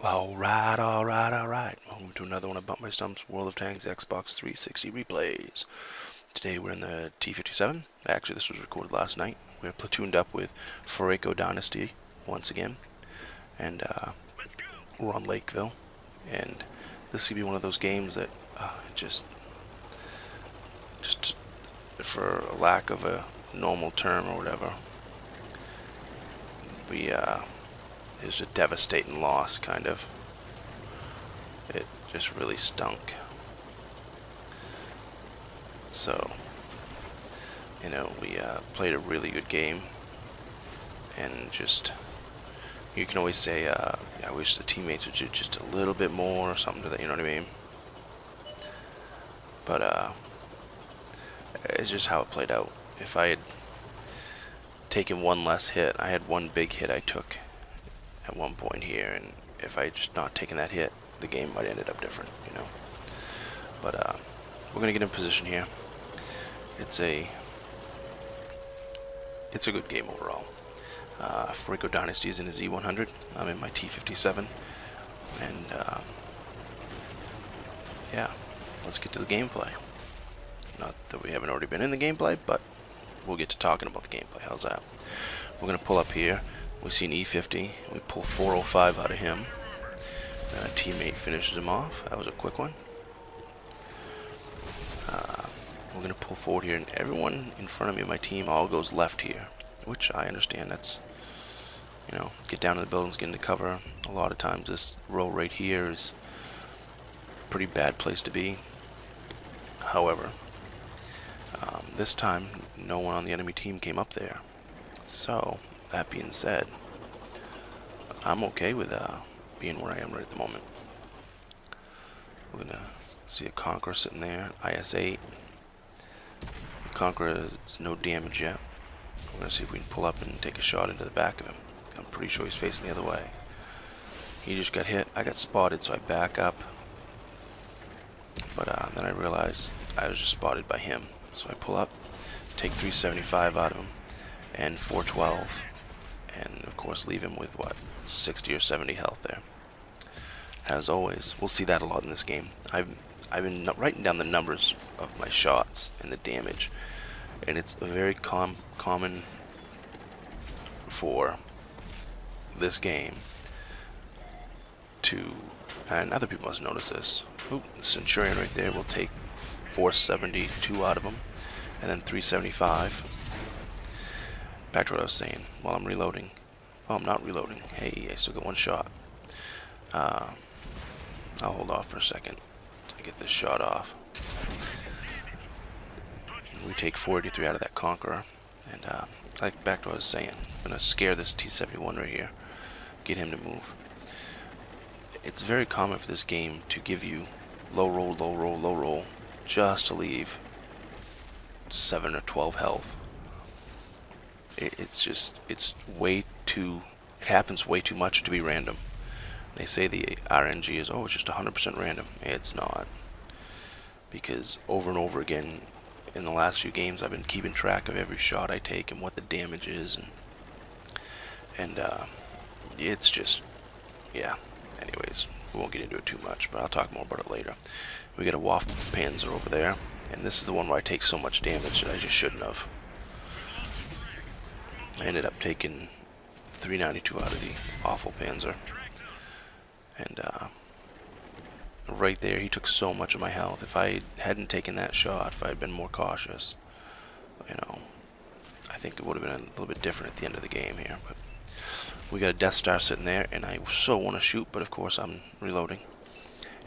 Alright, alright, alright. Welcome to another one of BumpmyStump's World of Tanks Xbox 360 replays. Today we're in the T57. Actually, this was recorded last night. We're platooned up with Fariko Dynasty once again. And we're on Lakeville. And this could be one of those games that just for a lack of a normal term or whatever, it was a devastating loss, kind of. It just really stunk. So, you know, we played a really good game, and just, you can always say, I wish the teammates would do just a little bit more or something to that, you know what I mean? But it's just how it played out. If I had taken one less hit, I had one big hit I took at one point here, and if I had just not taken that hit, the game might have ended up different, you know. But we're gonna get in position here. It's a good game overall. Fariko Dynasty is in his E100. I'm in my T57, and yeah, let's get to the gameplay. Not that we haven't already been in the gameplay, but we'll get to talking about the gameplay. How's that? We're gonna pull up here. We see an E50. We pull 405 out of him. A teammate finishes him off. That was a quick one. We're going to pull forward here, and everyone in front of me, my team, all goes left here, which I understand. That's, you know, get down to the buildings, get into cover. A lot of times this row right here is a pretty bad place to be. However, this time, no one on the enemy team came up there. So, that being said, I'm okay with being where I am right at the moment. We're gonna see a Conqueror sitting there, IS-8. The Conqueror is no damage yet. We're gonna see if we can pull up and take a shot into the back of him. I'm pretty sure he's facing the other way. He just got hit. I got spotted, so I back up. But then I realized I was just spotted by him. So I pull up, take 375 out of him, and 412. And of course leave him with what, 60 or 70 health there. As always, we'll see that a lot in this game. I've been writing down the numbers of my shots and the damage, and it's very common for this game to, and other people must notice this. Oop, the Centurion right there will take 472 out of him, and then 375. Back to what I was saying while I'm reloading. Oh, I'm not reloading. Hey, I still got one shot. I'll hold off for a second to get this shot off. We take 483 out of that Conqueror, and like back to what I was saying, I'm gonna scare this T71 right here, get him to move. It's very common for this game to give you low roll, low roll, low roll, just to leave 7 or 12 health. It's way too, it happens way too much to be random. They say the RNG is, oh, it's just 100% random. It's not. Because over and over again, in the last few games, I've been keeping track of every shot I take and what the damage is. And it's just, yeah. Anyways, we won't get into it too much, but I'll talk more about it later. We got a WoT Panzer over there. And this is the one where I take so much damage that I just shouldn't have. I ended up taking 392 out of the awful Panzer. And right there, he took so much of my health. If I hadn't taken that shot, if I had been more cautious, you know, I think it would have been a little bit different at the end of the game here. But we got a Death Star sitting there, and I so want to shoot, but of course I'm reloading.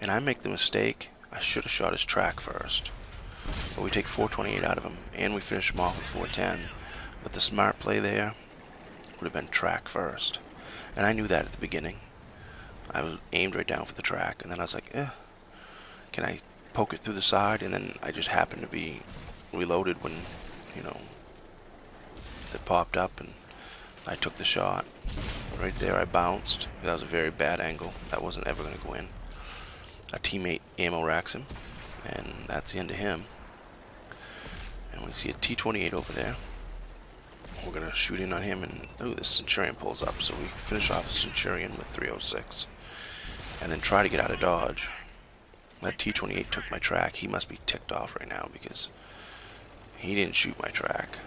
And I make the mistake, I should have shot his track first. But we take 428 out of him, and we finish him off with 410. But the smart play there would have been track first. And I knew that at the beginning. I was aimed right down for the track, and then I was like, can I poke it through the side? And then I just happened to be reloaded when, you know, it popped up, and I took the shot. Right there I bounced. That was a very bad angle. That wasn't ever going to go in. A teammate ammo racks him, and that's the end of him. And we see a T28 over there. We're going to shoot in on him, and oh, this Centurion pulls up, so we finish off the Centurion with 306. and then try to get out of dodge. That T-28 took my track. He must be ticked off right now because he didn't shoot my track.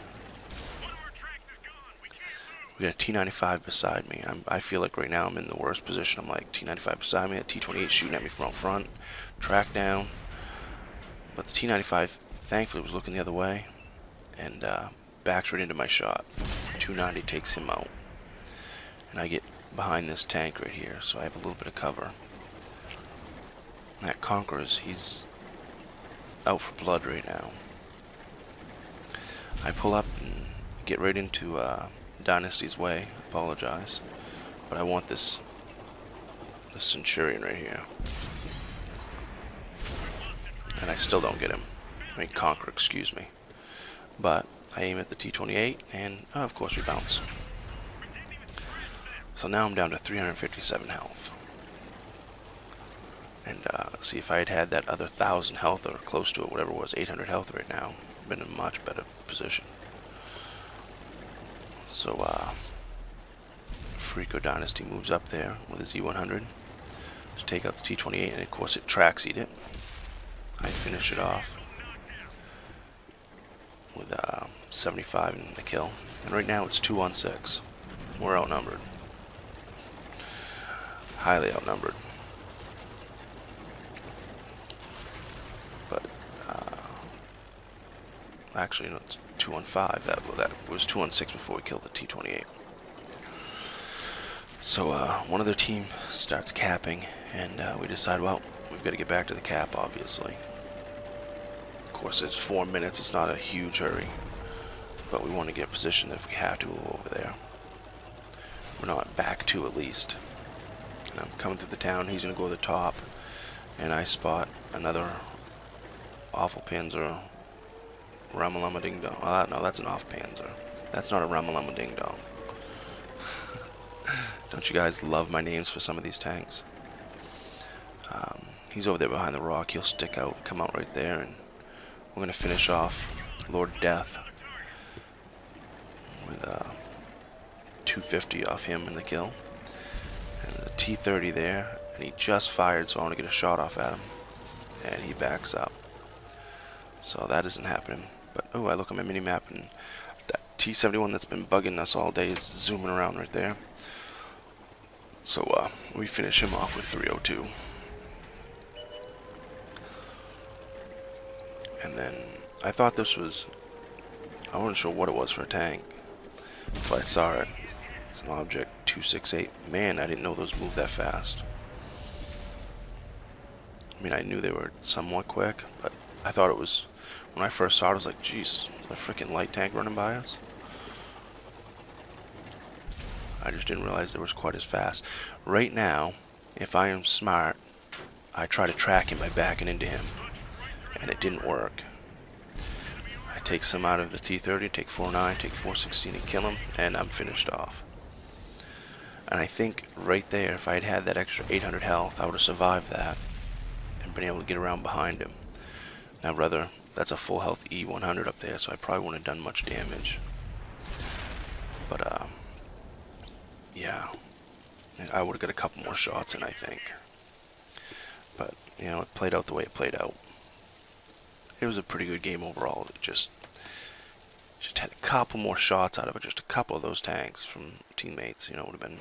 We got a T-95 beside me. I feel like right now I'm in the worst position. I'm like, T-95 beside me, a T-28 shooting at me from out front, track down. But the T-95 thankfully was looking the other way and backs right into my shot. 290 takes him out. And I get behind this tank right here, so I have a little bit of cover. And that Conqueror's, he's out for blood right now. I pull up and get right into Dynasty's way. Apologize, but I want this Centurion right here, and I still don't get him. I mean Conqueror, excuse me. But I aim at the T-28, and of course we bounce. So now I'm down to 357 health. And see, if I had had that other 1,000 health or close to it, whatever it was, 800 health right now, I'd been in a much better position. So Fariko Dynasty moves up there with his E100 to take out the T-28, and of course it tracks eat it. I finish it off with 75 in the kill, and right now it's 2-on-6. We're outnumbered, highly outnumbered. But actually, no, it's 2-on-5. That was 2-on-6 before we killed the T-28. So one of their team starts capping, and we decide, well, we've got to get back to the cap, obviously. Of course, it's 4 minutes. It's not a huge hurry, but we want to get a position if we have to over there. We're not back to at least. And I'm coming through the town. He's going to go to the top, and I spot another awful Panzer. Ramalama Ding Dong. No, that's an off Panzer. That's not a Ramalama Ding Dong. Don't you guys love my names for some of these tanks? He's over there behind the rock. He'll stick out, come out right there, and we're going to finish off Lord Death with 250 off him in the kill. And the T-30 there, and he just fired, so I want to get a shot off at him. And he backs up. So that isn't happening. But, oh, I look at my mini-map, and that T-71 that's been bugging us all day is zooming around right there. So, we finish him off with 302. And then, I thought this was, I wasn't sure what it was for a tank, but I saw it. It's an Object 268. Man, I didn't know those moved that fast. I mean, I knew they were somewhat quick, but I thought it was, when I first saw it, I was like, jeez, a freaking light tank running by us. I just didn't realize it was quite as fast. Right now, if I am smart, I try to track him by backing into him, and it didn't work. I take some out of the T-30, take 4.9, take 4.16 and kill him, and I'm finished off. And I think right there, if I had had that extra 800 health, I would have survived that and been able to get around behind him. Now, brother, that's a full health E100 up there, so I probably wouldn't have done much damage. But, yeah, I would have got a couple more shots in, I think. But, you know, it played out the way it played out. It was a pretty good game overall. It just had a couple more shots out of it, just a couple of those tanks from teammates, you know, would have been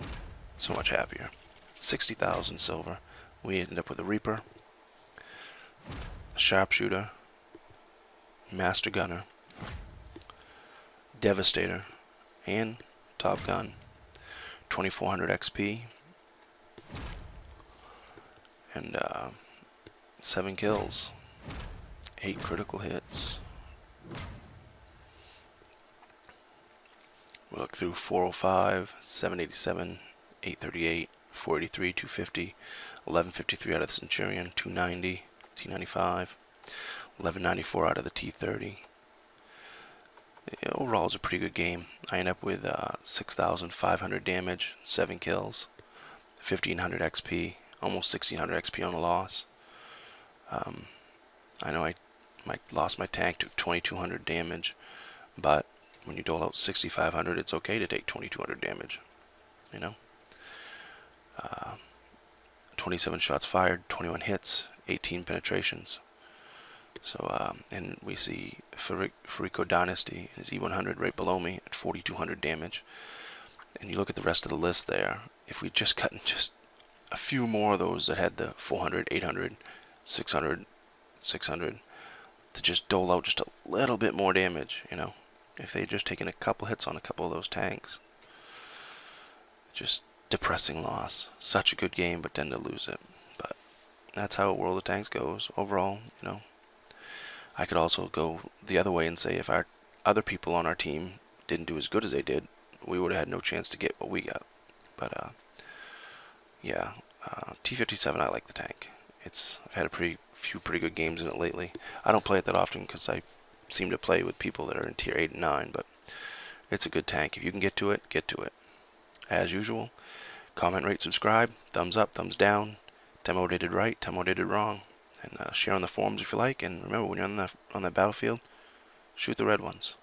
so much happier. 60,000 silver. We ended up with a Reaper, a Sharpshooter, Master Gunner, Devastator, and Top Gun. 2400 XP, and 7 kills, 8 critical hits. We look through 405, 787, 838, 483, 250, 1153 out of the Centurion, 290, T95, 1194 out of the T30. Overall, it was a pretty good game. I end up with 6,500 damage, 7 kills, 1,500 XP, almost 1,600 XP on the loss. I know I lost my tank to 2,200 damage, but when you dole out 6,500, it's okay to take 2,200 damage, you know. 27 shots fired, 21 hits, 18 penetrations. So, and we see Fariko Dynasty, his E100 right below me at 4,200 damage. And you look at the rest of the list there, if we just cut in just a few more of those that had the 400, 800, 600, 600, to just dole out just a little bit more damage, you know, if they just taken a couple hits on a couple of those tanks. Just depressing loss. Such a good game, but then to lose it. But that's how World of Tanks goes overall, you know. I could also go the other way and say if our other people on our team didn't do as good as they did, we would have had no chance to get what we got. But yeah, T57, I like the tank. I've had a few pretty good games in it lately. I don't play it that often because I seem to play with people that are in tier 8 and 9, but it's a good tank. If you can get to it, get to it. As usual, comment, rate, subscribe, thumbs up, thumbs down. Tell me what I did right, tell me what I did wrong. And share on the forums if you like. And remember, when you're on the battlefield, shoot the red ones.